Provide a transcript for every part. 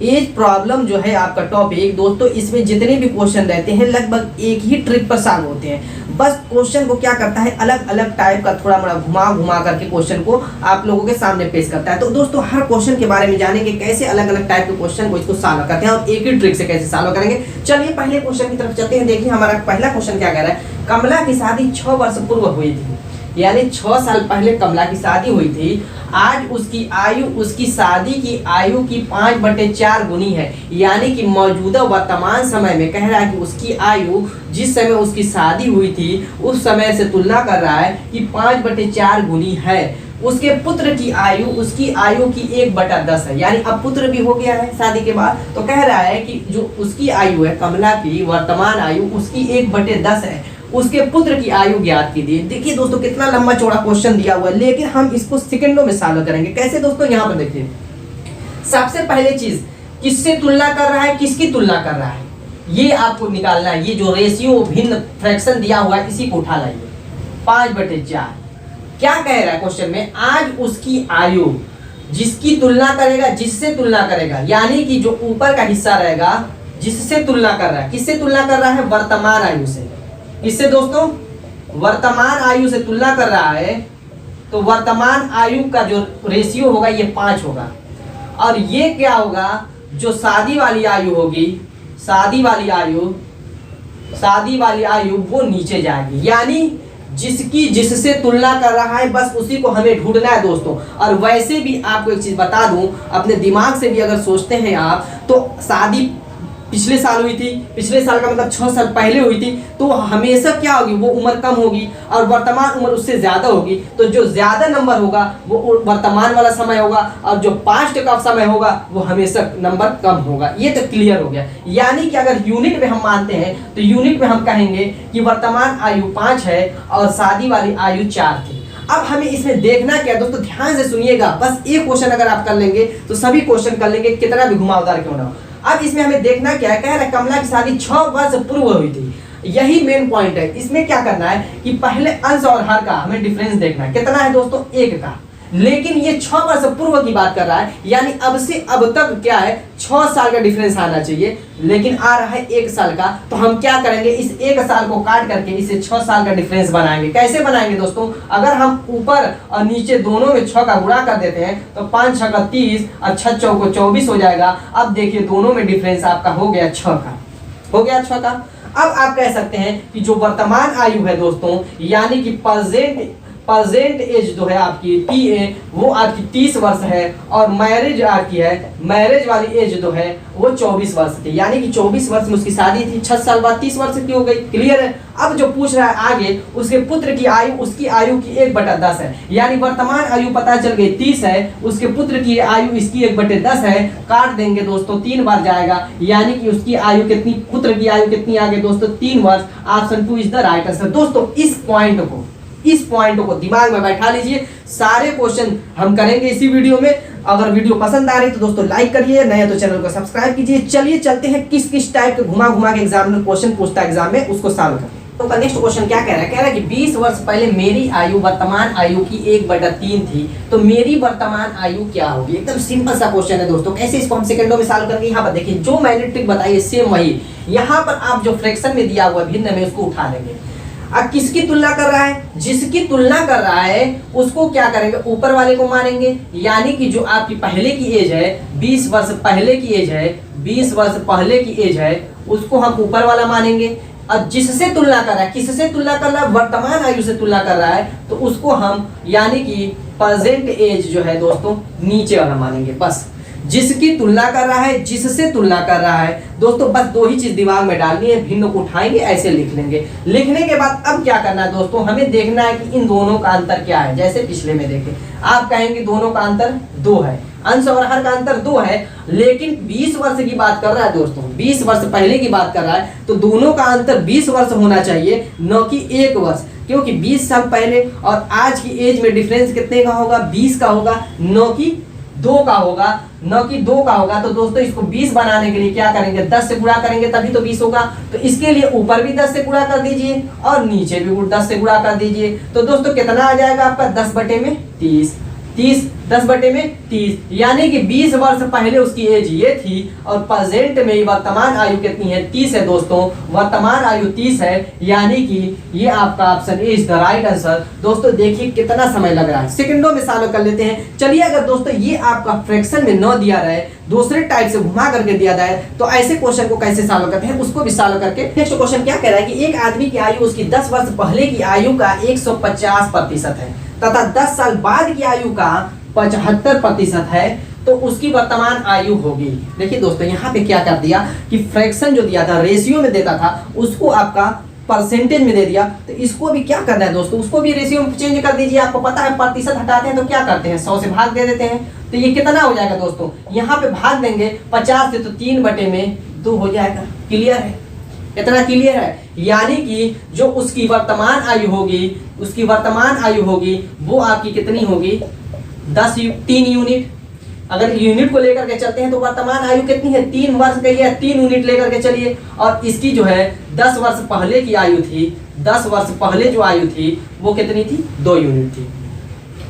As problem जो है आपका टॉपिक दोस्तों, इसमें जितने भी क्वेश्चन रहते हैं लगभग एक ही ट्रिक पर सॉल्व होते हैं। बस क्वेश्चन को क्या करता है, अलग अलग टाइप का थोड़ा मोड़ा घुमा घुमा करके क्वेश्चन को आप लोगों के सामने पेश करता है। तो दोस्तों हर क्वेश्चन के बारे में जानेंगे कैसे अलग अलग टाइप के क्वेश्चन को इसको सॉल्व करते हैं और एक ही ट्रिक से कैसे सॉल्व करेंगे। चलिए पहले क्वेश्चन की तरफ चलते हैं। देखिए हमारा पहला क्वेश्चन क्या कह रहा है, कमला की शादी 6 वर्ष पूर्व हुई थी, यानी 6 साल पहले कमला की शादी हुई थी। आज उसकी आयु उसकी शादी की आयु की 5/4 गुनी है, यानी कि मौजूदा वर्तमान समय में कह रहा है कि उसकी आयु जिस समय उसकी शादी हुई थी उस समय से तुलना कर रहा है कि 5/4 गुनी है। उसके पुत्र की आयु उसकी आयु की 1/10 है, यानी अब पुत्र भी हो गया है शादी के बाद। तो कह रहा है कि जो उसकी आयु है कमला की वर्तमान आयु उसकी 1/10 है, उसके पुत्र की आयु ज्ञात कीजिए। देखिए दोस्तों कितना लंबा चौड़ा क्वेश्चन दिया हुआ है, लेकिन हम इसको सेकंडों में सॉल्व करेंगे। कैसे दोस्तों, यहाँ पर देखिए सबसे पहले चीज किससे तुलना कर रहा है, किसकी तुलना कर रहा है, ये आपको निकालना है। ये जो रेशियो भिन्न फ्रैक्शन दिया हुआ है इसी को उठा लाइए। 5/4 क्या कह रहा है क्वेश्चन में, आज उसकी आयु जिसकी तुलना करेगा, जिससे तुलना करेगा, यानी कि जो ऊपर का हिस्सा रहेगा जिससे तुलना कर रहा है, किससे तुलना कर रहा है, वर्तमान आयु से। इससे दोस्तों वर्तमान आयु से तुलना कर रहा है, तो वर्तमान आयु का जो रेशियो होगा ये 5 होगा, और ये क्या होगा, जो शादी वाली आयु होगी, शादी वाली आयु वो नीचे जाएगी, यानी जिसकी जिससे तुलना कर रहा है बस उसी को हमें ढूंढना है दोस्तों। और वैसे भी आपको एक चीज बता दूं, अपने दिमाग से भी अगर सोचते हैं आप, तो शादी पिछले साल हुई थी, पिछले साल का मतलब 6 साल पहले हुई थी, तो हमेशा क्या होगी, वो उम्र कम होगी और वर्तमान उम्र उससे ज्यादा होगी। तो जो ज्यादा नंबर होगा वो वर्तमान वाला समय होगा, और जो पास्ट का समय होगा वो हमेशा नंबर कम होगा। ये तो क्लियर हो गया। यानी कि अगर यूनिट में हम मानते हैं तो यूनिट में हम कहेंगे कि वर्तमान आयु 5 है और शादी वाली आयु 4 थी। अब हमें इसमें देखना क्या दोस्तों, ध्यान से सुनिएगा। बस एक क्वेश्चन अगर आप कर लेंगे तो सभी क्वेश्चन कर लेंगे, कितना भी घुमावदार क्यों ना हो। अब इसमें हमें देखना क्या है, कह रहा है कमला की शादी 6 वर्ष पूर्व हुई थी। यही मेन पॉइंट है। इसमें क्या करना है कि पहले अंश और हर का हमें डिफरेंस देखना है। कितना है दोस्तों, 1 का। लेकिन ये 6 वर्ष पूर्व की बात कर रहा है, यानी अब से अब तक क्या है, 6 साल का डिफरेंस आना चाहिए, लेकिन आ रहा है 1 साल का। तो हम क्या करेंगे, इस 1 साल को काट करके इसे 6 साल का डिफरेंस बनाएंगे। कैसे बनाएंगे दोस्तों, अगर हम ऊपर और नीचे दोनों में 6 का गुणा कर देते हैं तो 5 6 का 30 और 6 चौको 24 हो जाएगा। अब देखिए दोनों में डिफरेंस आपका हो गया 6 का, हो गया 6 का। अब आप कह सकते हैं कि जो वर्तमान आयु है दोस्तों, यानी कि प्रेजेंट एज जो है आपकी PA वो आपकी 30 वर्ष है, और मैरिज आपकी है, मैरिज वाली एज जो है वो 24 वर्ष थी, यानी कि 24 वर्ष में उसकी शादी थी, 6 साल बाद 30 वर्ष की हो गई। क्लियर है। अब जो पूछ रहा है आगे, उसके पुत्र की आयु उसकी आयु की 1/10 है, यानी वर्तमान आयु पता चल गई 30 है, उसके पुत्र की आयु इसकी 1/10 है। काट देंगे दोस्तों, 3 बार जाएगा, यानी कि उसकी आयु कितनी, पुत्र की आयु कितनी आ गई दोस्तों, 3 वर्ष। Option 2 is the right answer. दोस्तों इस पॉइंट को दिमाग में बैठा लीजिए। सारे क्वेश्चन हम करेंगे इसी वीडियो में। अगर वीडियो पसंद आ रही तो दोस्तों लाइक करिए, नए तो चैनल को सब्सक्राइब कीजिए। चलिए चलते हैं किस किस टाइप के घुमा घुमा के एग्जाम में क्वेश्चन पूछता है एग्जाम में, उसको सॉल्व करते हैं। तो नेक्स्ट क्वेश्चन क्या कह रहा है, कह रहा है कि 20 वर्ष पहले मेरी आयु वर्तमान आयु की 1/3 थी, तो मेरी वर्तमान आयु क्या होगी। एकदम सिंपल सा क्वेश्चन है दोस्तों। कैसे इसको हम सेकंडों में सॉल्व करेंगे, यहाँ पर देखिए जो मैंने ट्रिक बताई है सेम वही, यहाँ पर आप जो फ्रैक्शन में दिया हुआ भिन्न में उसको उठा लेंगे। अब किसकी तुलना कर रहा है, जिसकी तुलना कर रहा है उसको क्या करेंगे, ऊपर वाले को मानेंगे, यानी कि जो आपकी पहले की एज है 20 वर्ष पहले की एज है, 20 वर्ष पहले की एज है, उसको हम ऊपर वाला मानेंगे। अब जिससे तुलना कर रहा है, किससे तुलना कर रहा है, वर्तमान आयु से तुलना कर रहा है, तो उसको हम यानी कि प्रेजेंट एज जो है दोस्तों नीचे वाला मानेंगे। बस जिसकी तुलना कर रहा है, जिससे तुलना कर रहा है दोस्तों, बस 2 ही चीज दिमाग में डालनी है, भिन्न को उठाएंगे ऐसे लिख लेंगे। लिखने के बाद अब क्या करना है दोस्तों, हमें देखना है कि इन दोनों का अंतर क्या है। जैसे पिछले में देखें, आप कहेंगे दोनों का अंतर 2 है, अंश और हर का अंतर 2 है, लेकिन 20 वर्ष की बात कर रहा है दोस्तों, 20 वर्ष पहले की बात कर रहा है, तो दोनों का अंतर 20 वर्ष होना चाहिए, न कि 1 वर्ष, क्योंकि 20 साल पहले और आज की एज में डिफरेंस कितने का होगा, 20 का होगा, न कि 2 का होगा, न कि 2 का होगा। तो दोस्तों इसको 20 बनाने के लिए क्या करेंगे, 10 से गुणा करेंगे तभी तो 20 होगा। तो इसके लिए ऊपर भी 10 से गुणा कर दीजिए और नीचे भी 10 से गुणा कर दीजिए। तो दोस्तों कितना आ जाएगा आपका, 10/30। 30, 10/30, यानी कि 20 वर्ष पहले उसकी एज ये थी और प्रेजेंट में वर्तमान आयु कितनी है, 30 है दोस्तों। वर्तमान आयु 30 है, यानी कि ये आपका option A is the right answer. दोस्तों देखिए कितना समय लग रहा है, सेकंडों में सॉल्व कर लेते हैं। चलिए अगर दोस्तों ये आपका फ्रैक्शन में न दिया रहे, दूसरे टाइप से घुमा करके दिया जाए, तो ऐसे क्वेश्चन को कैसे सॉल्व करते हैं उसको भी सॉल्व करके। नेक्स्ट क्वेश्चन क्या कह रहा है कि एक आदमी की आयु उसकी 10 वर्ष पहले की आयु का 150% है तथा 10 साल बाद की आयु का 75% है, तो उसकी वर्तमान आयु होगी। देखिए दोस्तों यहाँ पे क्या कर दिया कि फ्रैक्शन जो दिया था रेशियो में देता था, उसको आपका परसेंटेज में दे दिया। तो इसको भी क्या करना है दोस्तों, उसको भी रेशियो में चेंज कर दीजिए। आपको पता है प्रतिशत हटाते हैं तो क्या करते हैं, 100 से भाग दे देते हैं। तो ये कितना हो जाएगा दोस्तों, यहाँ पे भाग देंगे 50 से तो 3/2 हो जाएगा। क्लियर है, इतना क्लियर है। यानी कि जो उसकी वर्तमान आयु होगी, उसकी वर्तमान आयु होगी वो आपकी कितनी होगी, 3 यूनिट। अगर यूनिट को लेकर के चलते हैं तो वर्तमान आयु कितनी है, 3 वर्ष की है, 3 यूनिट लेकर के चलिए। और इसकी जो है 10 वर्ष पहले की आयु थी, 10 वर्ष पहले जो आयु थी वो कितनी थी, 2 यूनिट थी।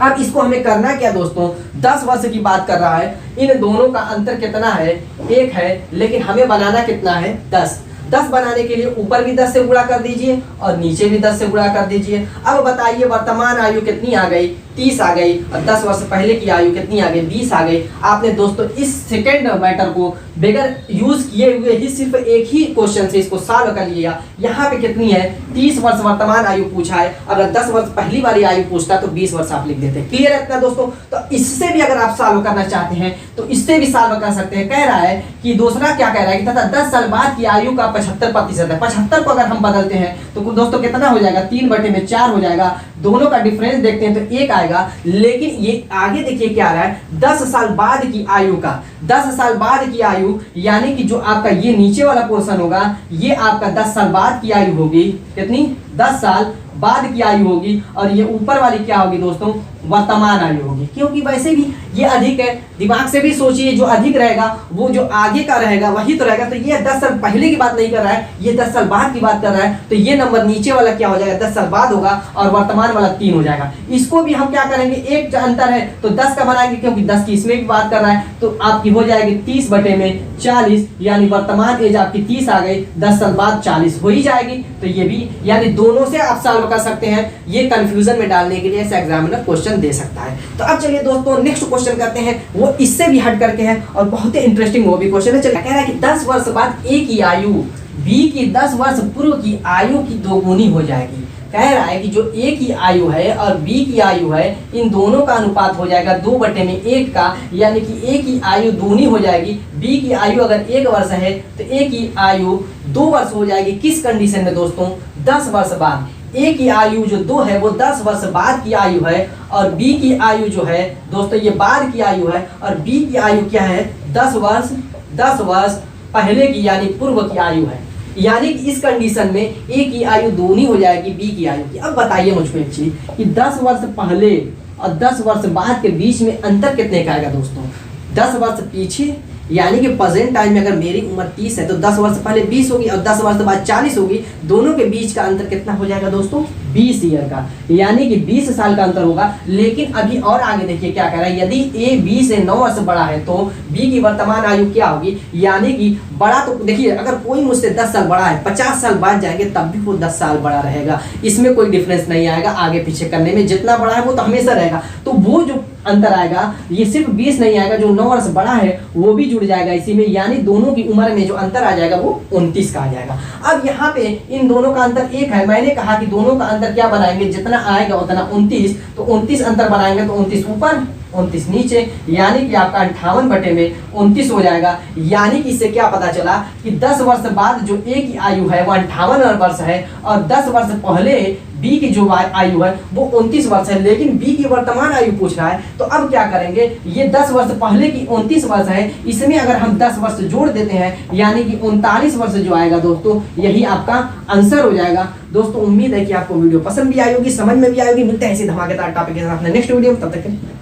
अब इसको हमें करना क्या दोस्तों, 10 वर्ष की बात कर रहा है, इन दोनों का अंतर कितना है, 1 है, लेकिन हमें बनाना कितना है, 10। 10 बनाने के लिए ऊपर भी 10 से गुणा कर दीजिए और नीचे भी 10 से गुणा कर दीजिए। अब बताइए वर्तमान आयु कितनी आ गई, 30 आ गई, और 10 वर्ष पहले की आयु कितनी आ गई, 20 आ गई। आपने दोस्तों इस सेकंड मैटर को बगैर यूज किए हुए ही सिर्फ एक ही क्वेश्चन से इसको सॉल्व कर लिया। यहाँ पे कितनी है, 30 वर्ष वर्तमान आयु पूछा है, अगर 10 वर्ष पहली वाली आयु पूछता तो 20 वर्ष आप लिख देते। क्लियर है दोस्तों। तो इससे भी अगर आप सॉल्व करना चाहते हैं तो इससे भी सॉल्व कर सकते हैं। कह रहा है कि दूसरा क्या कह रहा है कि तथा 10 साल बाद की आयु का 75% है। 75 को अगर हम बदलते हैं तो दोस्तों कितना हो जाएगा, 3/4 हो जाएगा। दोनों का डिफरेंस देखते हैं तो 1 आएगा, लेकिन ये आगे देखिए क्या आ रहा है, 10 साल बाद की आयु का, 10 साल बाद की आयु, यानी कि जो आपका ये नीचे वाला पोर्शन होगा ये आपका 10 साल बाद की आयु होगी। कितनी, 10 साल बाद की आयु होगी। और ये ऊपर वाली क्या होगी दोस्तों, वर्तमान आयु होगी, क्योंकि वैसे भी ये अधिक है। दिमाग से भी सोचिए, जो अधिक रहेगा वो जो आगे का रहेगा वही तो रहेगा। तो ये 10 साल पहले की बात नहीं कर रहा है, ये 10 साल बाद की बात कर रहा है। तो ये नंबर नीचे वाला क्या हो जाएगा, 10 साल बाद होगा, और वर्तमान वाला 3 हो जाएगा। इसको भी हम क्या करेंगे, एक अंतर है तो 10 का बनाएंगे, क्योंकि 10 की इसमें भी बात कर रहा है। तो आपकी हो जाएगी 30/40, यानी वर्तमान एज आपकी 30 आ गई, 10 साल बाद 40 हो ही जाएगी। तो ये भी यानी दोनों से आप सॉल्व कर सकते हैं। ये कंफ्यूजन में डालने के लिए ऐसा एग्जामिनर क्वेश्चन दे सकता है। तो अब चलिए दोस्तों नेक्स्ट क्वेश्चन करते हैं, वो इससे भी हट करके है और बहुत ही इंटरेस्टिंग वो भी क्वेश्चन है। चलिए कह रहा है कि 10 वर्ष बाद ए की आयु बी की 10 वर्ष पूर्व की आयु की 2 गुनी हो जाएगी। कह रहा है कि जो ए की आयु है और बी की आयु है, इन दोनों का अनुपात हो जाएगा 2/1 का, यानी कि ए की आयु दूनी हो जाएगी। बी की आयु अगर 1 वर्ष है तो ए की आयु 2 वर्ष हो जाएगी। किस कंडीशन में दोस्तों, 10 वर्ष बाद। ए की आयु जो 2 है वो 10 वर्ष बाद की आयु है, और बी की आयु जो है दोस्तों ये बाद की आयु है, और बी की आयु क्या है, 10 वर्ष पहले की यानी पूर्व की आयु है। यानी कि इस कंडीशन में ए की आयु दूनी हो जाएगी बी की आयु की। अब बताइए मुझको एक चीज कि 10 वर्ष पहले और 10 वर्ष बाद के बीच में अंतर कितने का आएगा दोस्तों, 10 वर्ष पीछे, यानी कि प्रेजेंट टाइम में अगर मेरी उम्र 30 है तो 10 वर्ष पहले 20 होगी और 10 वर्ष बाद 40 होगी। दोनों के बीच का अंतर कितना हो जाएगा दोस्तों, 20 ईयर का, यानी कि 20 साल का अंतर होगा। लेकिन अभी और आगे देखिए क्या कह रहा है, यदि ए बी से 9 वर्ष बड़ा है तो बी की वर्तमान आयु क्या होगी, यानी कि बड़ा तो देखिए अगर कोई मुझसे 10 साल बड़ा है, 50 साल बाद जाएंगे तब भी वो 10 साल बड़ा रहेगा। इसमें कोई डिफरेंस नहीं आएगा आगे पीछे करने में, जितना बड़ा है वो तो हमेशा रहेगा। तो वो जो अंतर आएगा ये सिर्फ 20 नहीं आएगा, जो 9 वर्ष बड़ा है वो भी जुड़ जाएगा इसी में, यानी दोनों की उम्र में जो अंतर आ जाएगा वो 29 का आ जाएगा। अब यहाँ पे इन दोनों का अंतर 1 है, मैंने कहा कि दोनों का अंतर क्या बनाएंगे, जितना आएगा उतना 29, तो 29 अंतर बनाएंगे तो 29 ऊपर 29 नीचे, यानी कि आपका 58/29 हो जाएगा। यानी कि इससे क्या पता चला कि 10 वर्ष बाद जो ए की आयु है वो 58 वर्ष है, और 10 वर्ष पहले बी की जो आयु है वो 29 वर्ष है। लेकिन बी की वर्तमान आयु पूछ रहा है, तो अब क्या करेंगे, ये 10 वर्ष पहले की 29 वर्ष है, इसमें अगर हम 10 वर्ष जोड़ देते हैं यानी कि 39 वर्ष जो आएगा दोस्तों, यही आपका आंसर हो जाएगा। दोस्तों उम्मीद है कि आपको वीडियो पसंद भी आई होगी, समझ में भी आई होगी। मिलते हैं ऐसी धमाकेदार टॉपिक के साथ नेक्स्ट वीडियो में, तब तक के लिए।